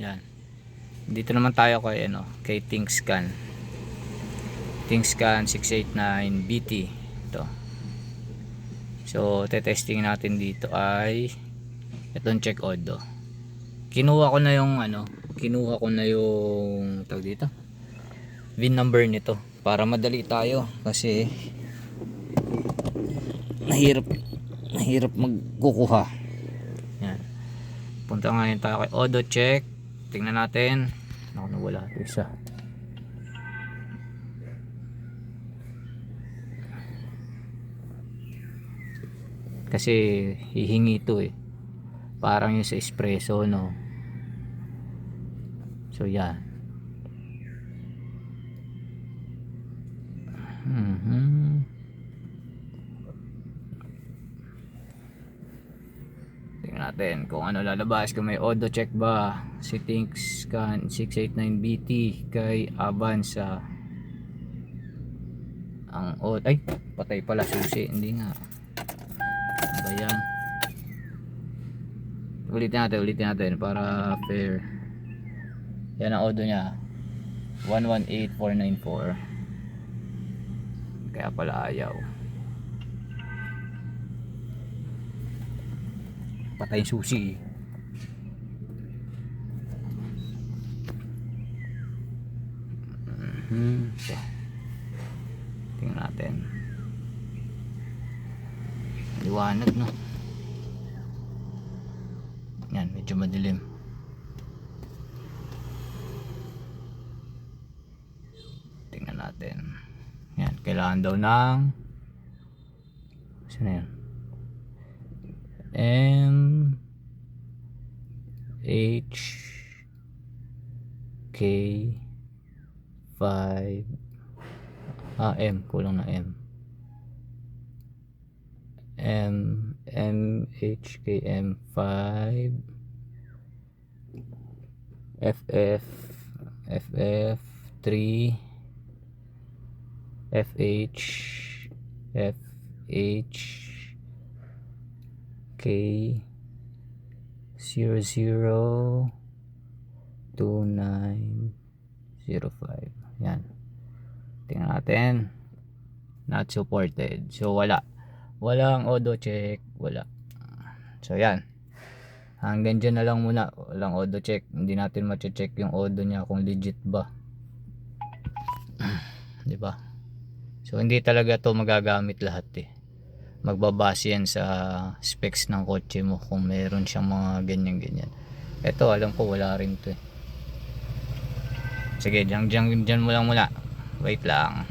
Yan. Dito naman tayo kay kay ThinkScan 689 BT. Ito. So, testing natin dito ay itong check odo. Kinuha ko na yung tawag dito, VIN number nito para madali tayo kasi nahirap magkukuha. Yan. Punta ngayon tayo kay Odo Check. Tingnan natin. Naku, nawala ito isa. Kasi hihingi ito parang yung sa espresso, no? So yan. Tingnan natin kung ano lalabas, kung may auto check ba si ThinkScan 689 BT kay Avanza. Ay, patay pala susi, hindi nga. Ano yan? Ulitin natin para fair. Yan ang auto niya, 118494. Kaya pala ayaw. Patay yung susi. So, tingnan natin. Liwanag, no? Yan, medyo madilim. Tingnan natin. Yan, kailangan daw ng saan yan? MHK5 M, kulang na M. MHKM5 FF3 FH K 002905. Yan. Tingnan natin. Not supported. So walang auto check, wala. So yan. Hanggang dyan na lang muna. Walang auto check. Hindi natin ma-check yung auto niya kung legit ba. 'Di ba? So hindi talaga to magagamit lahat Magbabase yan sa specs ng kotse mo kung meron siyang mga ganyan. Ito alam ko wala rin to Sige, dyan mo lang muna. Wait lang.